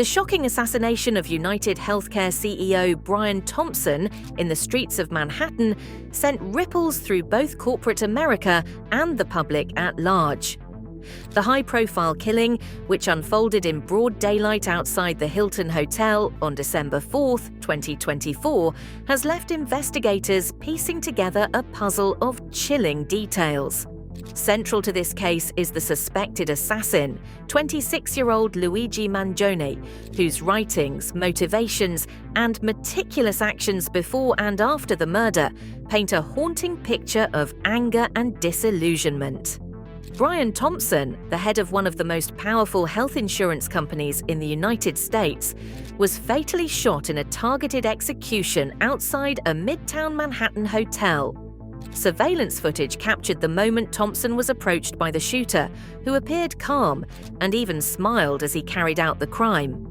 The shocking assassination of United Healthcare CEO Brian Thompson in the streets of Manhattan sent ripples through both corporate America and the public at large. The high-profile killing, which unfolded in broad daylight outside the Hilton Hotel on December 4, 2024, has left investigators piecing together a puzzle of chilling details. Central to this case is the suspected assassin, 26-year-old Luigi Mangione, whose writings, motivations, and meticulous actions before and after the murder paint a haunting picture of anger and disillusionment. Brian Thompson, the head of one of the most powerful health insurance companies in the United States, was fatally shot in a targeted execution outside a Midtown Manhattan hotel. Surveillance footage captured the moment Thompson was approached by the shooter, who appeared calm and even smiled as he carried out the crime.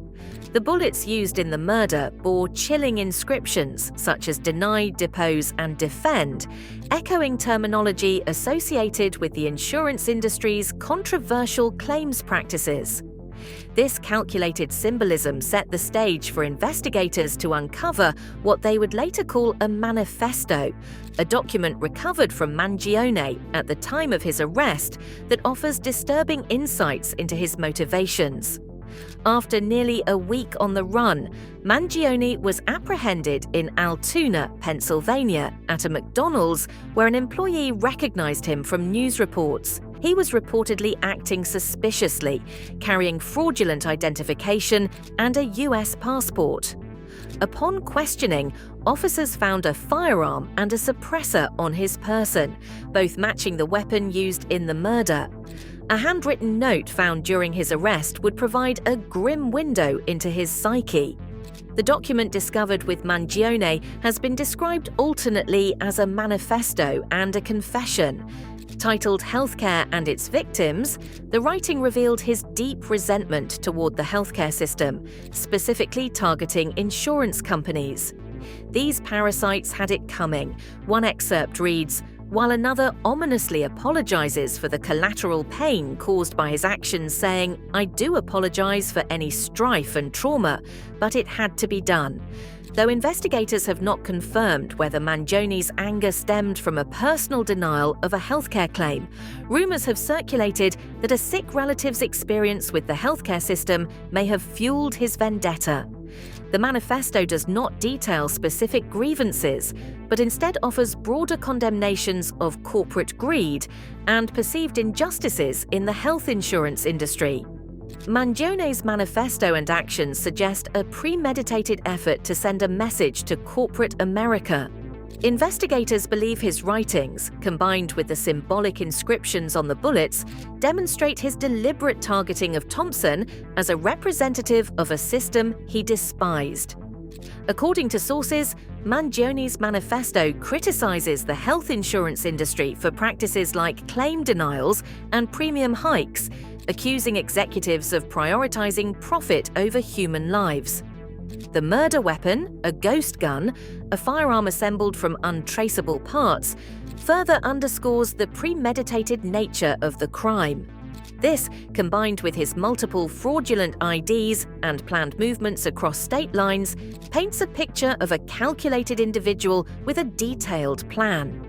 The bullets used in the murder bore chilling inscriptions such as deny, depose, and defend, echoing terminology associated with the insurance industry's controversial claims practices. This calculated symbolism set the stage for investigators to uncover what they would later call a manifesto, a document recovered from Mangione at the time of his arrest that offers disturbing insights into his motivations. After nearly a week on the run, Mangione was apprehended in Altoona, Pennsylvania, at a McDonald's where an employee recognized him from news reports. He was reportedly acting suspiciously, carrying fraudulent identification and a U.S. passport. Upon questioning, officers found a firearm and a suppressor on his person, both matching the weapon used in the murder. A handwritten note found during his arrest would provide a grim window into his psyche. The document discovered with Mangione has been described alternately as a manifesto and a confession. Titled Healthcare and Its Victims, the writing revealed his deep resentment toward the healthcare system, specifically targeting insurance companies. These parasites had it coming. One excerpt reads, while another ominously apologizes for the collateral pain caused by his actions, saying, "I do apologize for any strife and trauma, but it had to be done." Though investigators have not confirmed whether Mangione's anger stemmed from a personal denial of a healthcare claim, rumors have circulated that a sick relative's experience with the healthcare system may have fueled his vendetta. The manifesto does not detail specific grievances, but instead offers broader condemnations of corporate greed and perceived injustices in the health insurance industry. Mangione's manifesto and actions suggest a premeditated effort to send a message to corporate America. Investigators believe his writings, combined with the symbolic inscriptions on the bullets, demonstrate his deliberate targeting of Thompson as a representative of a system he despised. According to sources, Mangione's manifesto criticizes the health insurance industry for practices like claim denials and premium hikes, accusing executives of prioritizing profit over human lives. The murder weapon, a ghost gun, a firearm assembled from untraceable parts, further underscores the premeditated nature of the crime. This, combined with his multiple fraudulent IDs and planned movements across state lines, paints a picture of a calculated individual with a detailed plan.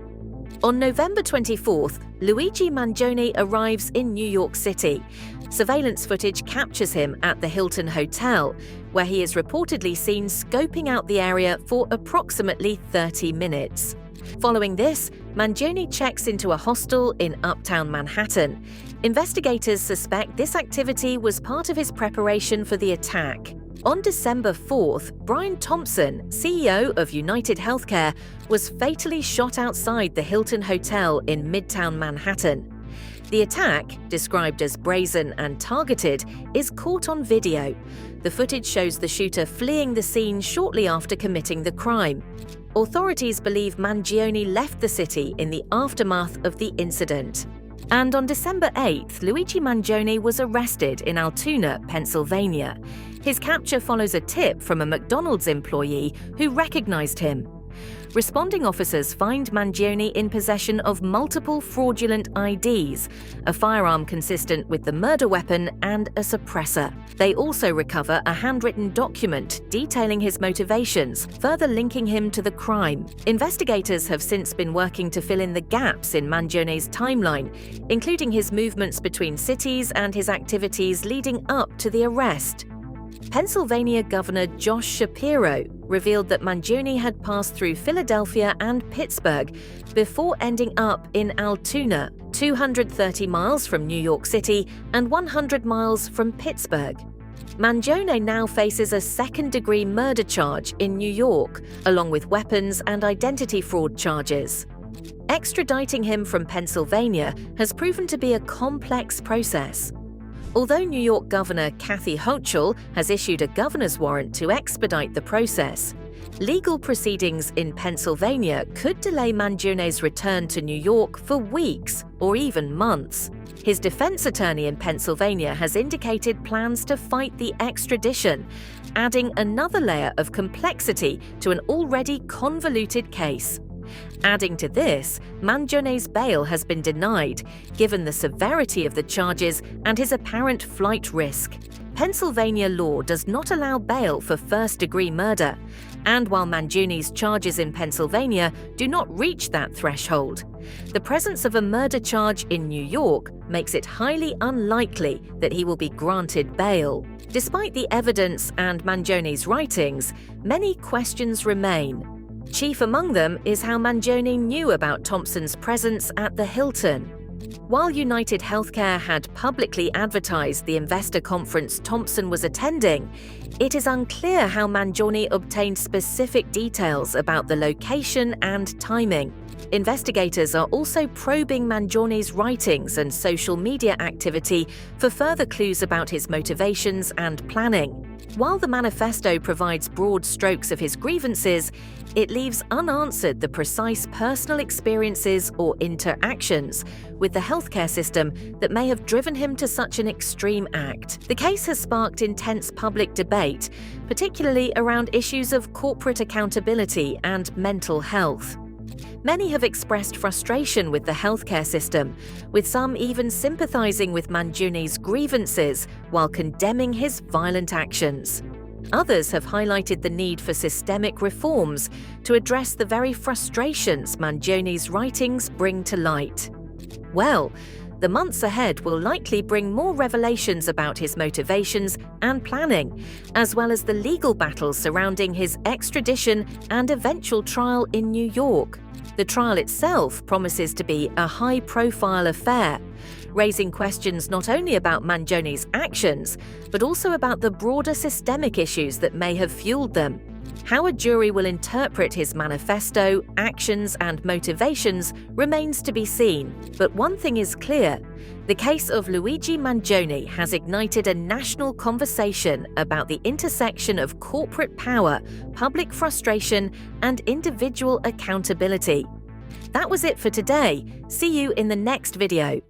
On November 24th, Luigi Mangione arrives in New York City. Surveillance footage captures him at the Hilton Hotel, where he is reportedly seen scoping out the area for approximately 30 minutes. Following this, Mangione checks into a hostel in Uptown Manhattan. Investigators suspect this activity was part of his preparation for the attack. On December 4th, Brian Thompson, CEO of United Healthcare, was fatally shot outside the Hilton Hotel in Midtown Manhattan. The attack, described as brazen and targeted, is caught on video. The footage shows the shooter fleeing the scene shortly after committing the crime. Authorities believe Mangione left the city in the aftermath of the incident. And on December 8th, Luigi Mangione was arrested in Altoona, Pennsylvania. His capture follows a tip from a McDonald's employee who recognized him. Responding officers find Mangione in possession of multiple fraudulent IDs, a firearm consistent with the murder weapon, and a suppressor. They also recover a handwritten document detailing his motivations, further linking him to the crime. Investigators have since been working to fill in the gaps in Mangione's timeline, including his movements between cities and his activities leading up to the arrest. Pennsylvania Governor Josh Shapiro revealed that Mangione had passed through Philadelphia and Pittsburgh before ending up in Altoona, 230 miles from New York City and 100 miles from Pittsburgh. Mangione now faces a second-degree murder charge in New York, along with weapons and identity fraud charges. Extraditing him from Pennsylvania has proven to be a complex process. Although New York Governor Kathy Hochul has issued a governor's warrant to expedite the process, legal proceedings in Pennsylvania could delay Mangione's return to New York for weeks or even months. His defense attorney in Pennsylvania has indicated plans to fight the extradition, adding another layer of complexity to an already convoluted case. Adding to this, Mangione's bail has been denied, given the severity of the charges and his apparent flight risk. Pennsylvania law does not allow bail for first-degree murder, and while Mangione's charges in Pennsylvania do not reach that threshold, the presence of a murder charge in New York makes it highly unlikely that he will be granted bail. Despite the evidence and Mangione's writings, many questions remain. Chief among them is how Mangione knew about Thompson's presence at the Hilton. While United Healthcare had publicly advertised the investor conference Thompson was attending, it is unclear how Mangione obtained specific details about the location and timing. Investigators are also probing Mangione's writings and social media activity for further clues about his motivations and planning. While the manifesto provides broad strokes of his grievances, it leaves unanswered the precise personal experiences or interactions with the healthcare system that may have driven him to such an extreme act. The case has sparked intense public debate, particularly around issues of corporate accountability and mental health. Many have expressed frustration with the healthcare system, with some even sympathizing with Mangione's grievances while condemning his violent actions. Others have highlighted the need for systemic reforms to address the very frustrations Mangione's writings bring to light. Well, the months ahead will likely bring more revelations about his motivations and planning, as well as the legal battles surrounding his extradition and eventual trial in New York. The trial itself promises to be a high-profile affair, raising questions not only about Mangione's actions, but also about the broader systemic issues that may have fueled them. How a jury will interpret his manifesto, actions, and motivations remains to be seen. But one thing is clear: the case of Luigi Mangione has ignited a national conversation about the intersection of corporate power, public frustration, and individual accountability. That was it for today. See you in the next video.